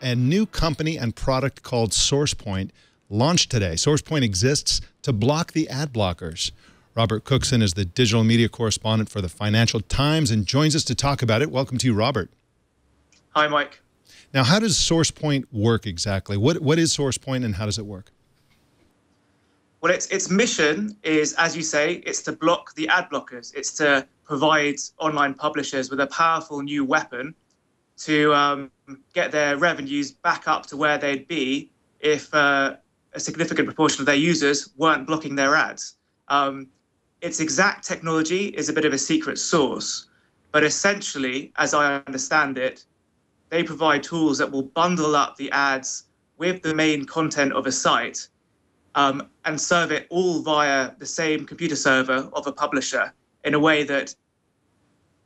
a new company and product called Sourcepoint launched today. Sourcepoint exists to block the ad blockers. Robert Cookson is the digital media correspondent for the Financial Times and joins us to talk about it. Welcome to you, Robert. Hi, Mike. Now, how does Sourcepoint work exactly? What is Sourcepoint and how does it work? Well, its mission is, as you say, it's to block the ad blockers. It's to provide online publishers with a powerful new weapon to get their revenues back up to where they'd be if a significant proportion of their users weren't blocking their ads. Its exact technology is a bit of a secret sauce, but essentially, as I understand it, they provide tools that will bundle up the ads with the main content of a site and serve it all via the same computer server of a publisher in a way that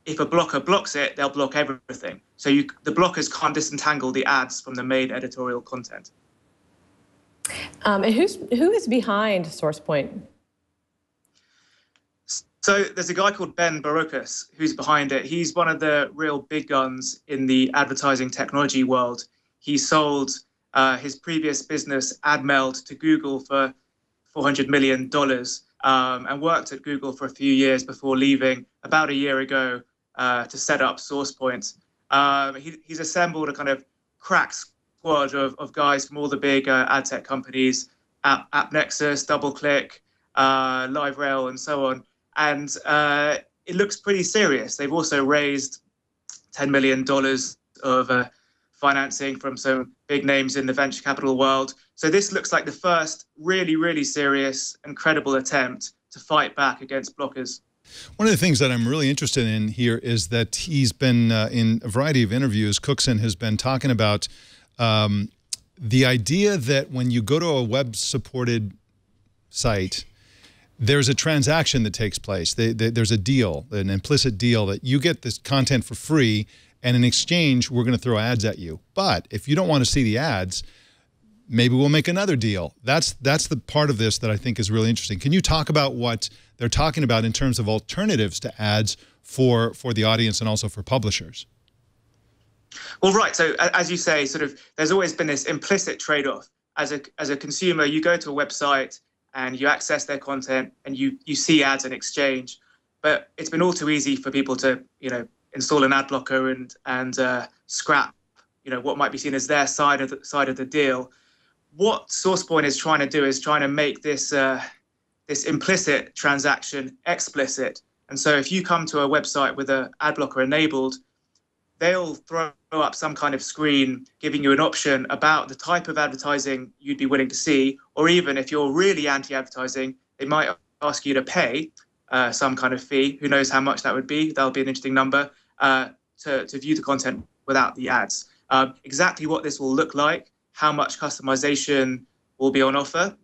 if a blocker blocks it, they'll block everything. So the blockers can't disentangle the ads from the main editorial content. And who is behind Sourcepoint? So there's a guy called Ben Barocas who's behind it. He's one of the real big guns in the advertising technology world. He sold his previous business, AdMeld, to Google for $400 million and worked at Google for a few years before leaving about a year ago to set up Sourcepoint. He's assembled a kind of crack squad of guys from all the big ad tech companies, AppNexus, DoubleClick, LiveRail, and so on. And it looks pretty serious. They've also raised $10 million of financing from some big names in the venture capital world. So this looks like the first really, really serious and credible attempt to fight back against blockers. One of the things that I'm really interested in here is that he's been in a variety of interviews, Cookson has been talking about the idea that when you go to a web-supported site, there's a transaction that takes place. There's a deal, an implicit deal that you get this content for free, and in exchange, we're going to throw ads at you. But if you don't want to see the ads, maybe we'll make another deal. That's the part of this that I think is really interesting. Can you talk about what they're talking about in terms of alternatives to ads for the audience and also for publishers? Well, right. So as you say, sort of, there's always been this implicit trade-off. As a consumer, you go to a website and you access their content and you see ads in exchange. But it's been all too easy for people to, install an ad blocker and scrap, what might be seen as their side of the deal. What Sourcepoint is trying to do is trying to make this this implicit transaction explicit. And so if you come to a website with an ad blocker enabled, they'll throw up some kind of screen giving you an option about the type of advertising you'd be willing to see, or even if you're really anti-advertising, they might ask you to pay some kind of fee. Who knows how much that would be? That'll be an interesting number to view the content without the ads. Exactly what this will look like, how much customization will be on offer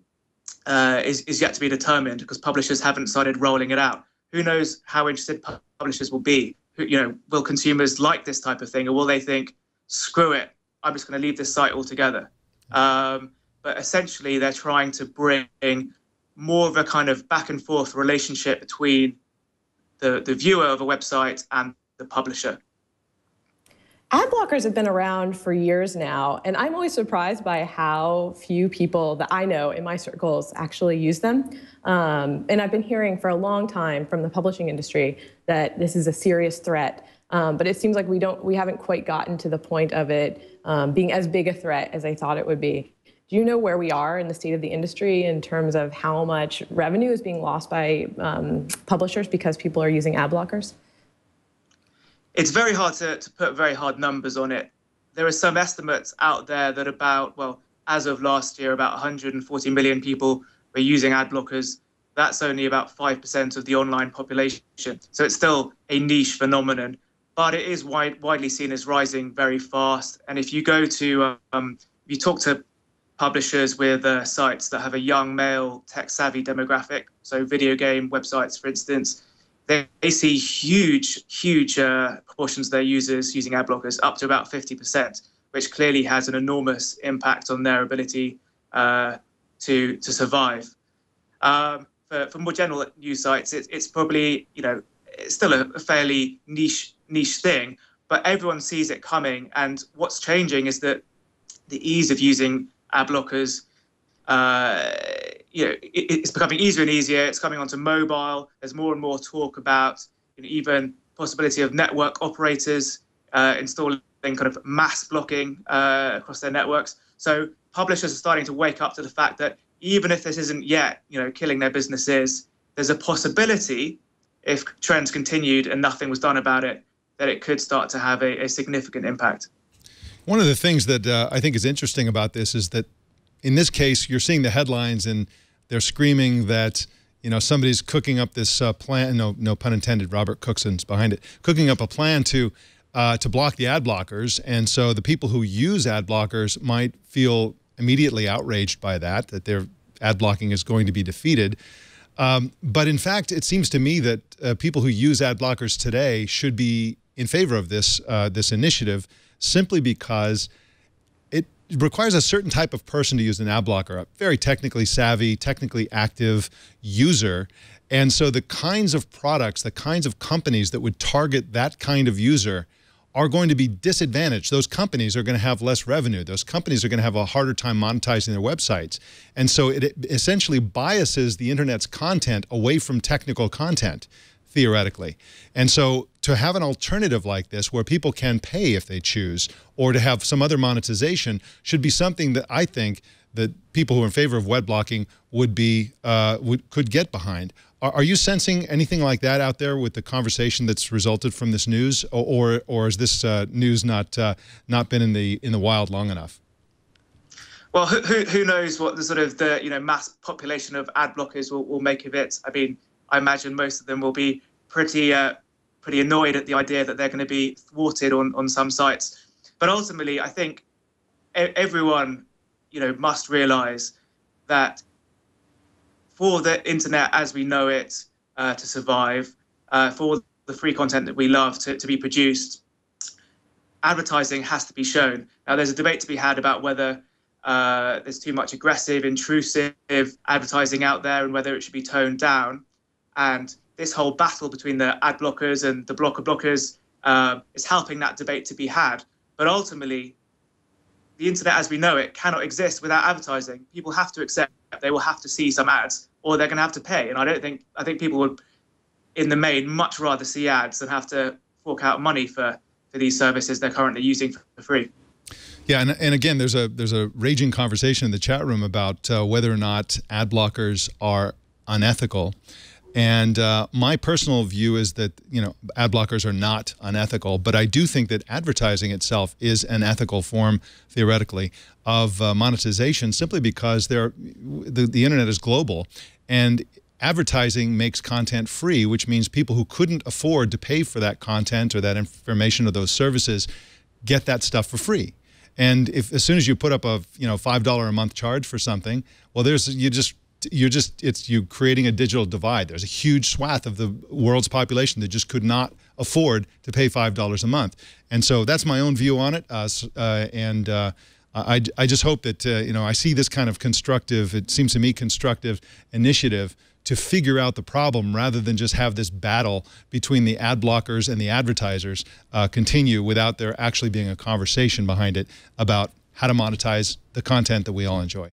is yet to be determined because publishers haven't started rolling it out. Who knows how interested publishers will be? Will consumers like this type of thing, or will they think, screw it, I'm just going to leave this site altogether? But essentially, they're trying to bring more of a kind of back and forth relationship between the viewer of a website and the publisher. Ad blockers have been around for years now, and I'm always surprised by how few people that I know in my circles actually use them. And I've been hearing for a long time from the publishing industry that this is a serious threat, but it seems like we haven't quite gotten to the point of it being as big a threat as I thought it would be. Do you know where we are in the state of the industry in terms of how much revenue is being lost by publishers because people are using ad blockers? It's very hard to put very hard numbers on it. There are some estimates out there that as of last year, about 140 million people were using ad blockers. That's only about 5% of the online population. So it's still a niche phenomenon, but it is widely seen as rising very fast. And if you go to, you talk to publishers with sites that have a young male tech-savvy demographic, so video game websites, for instance, they see huge proportions of their users using ad blockers, up to about 50%, which clearly has an enormous impact on their ability to survive. For more general news sites, it's probably, it's still a fairly niche thing, but everyone sees it coming. And what's changing is that the ease of using ad blockers. It's becoming easier and easier. It's coming onto mobile. There's more and more talk about even possibility of network operators installing kind of mass blocking across their networks. So publishers are starting to wake up to the fact that even if this isn't yet, killing their businesses, there's a possibility, if trends continued and nothing was done about it, that it could start to have a significant impact. One of the things that I think is interesting about this is that in this case, you're seeing the headlines and they're screaming that, somebody's cooking up this plan, no pun intended, Robert Cookson's behind it, cooking up a plan to block the ad blockers. And so the people who use ad blockers might feel immediately outraged by that their ad blocking is going to be defeated. But in fact, it seems to me that people who use ad blockers today should be in favor of this initiative, simply because it requires a certain type of person to use an ad blocker, a very technically savvy, technically active user. And so the kinds of products, the kinds of companies that would target that kind of user are going to be disadvantaged. Those companies are going to have less revenue. Those companies are going to have a harder time monetizing their websites. And so it essentially biases the internet's content away from technical content, theoretically. And so to have an alternative like this where people can pay if they choose, or to have some other monetization, should be something that I think that people who are in favor of web blocking could get behind. Are you sensing anything like that out there with the conversation that's resulted from this news, or is this news not been in the wild long enough? Well, who knows what the mass population of ad blockers will make of it? I mean, I imagine most of them will be pretty annoyed at the idea that they're going to be thwarted on some sites. But ultimately, I think everyone must realize that for the internet as we know it to survive, for the free content that we love to be produced, advertising has to be shown. Now, there's a debate to be had about whether there's too much aggressive, intrusive advertising out there and whether it should be toned down. And this whole battle between the ad blockers and the blockers is helping that debate to be had. But ultimately, the internet as we know it cannot exist without advertising. People have to accept they will have to see some ads, or they're going to have to pay. And I think people would, in the main, much rather see ads than have to fork out money for these services they're currently using for free. Yeah, and again, there's a raging conversation in the chat room about whether or not ad blockers are unethical. And my personal view is that, ad blockers are not unethical, but I do think that advertising itself is an ethical form, theoretically, of monetization, simply because the internet is global, and advertising makes content free, which means people who couldn't afford to pay for that content or that information or those services get that stuff for free. And as soon as you put up a $5 a month charge for something, well, you're creating a digital divide. There's a huge swath of the world's population that just could not afford to pay $5 a month. And so that's my own view on it. I just hope that, I see this kind of constructive, it seems to me constructive initiative to figure out the problem rather than just have this battle between the ad blockers and the advertisers continue without there actually being a conversation behind it about how to monetize the content that we all enjoy.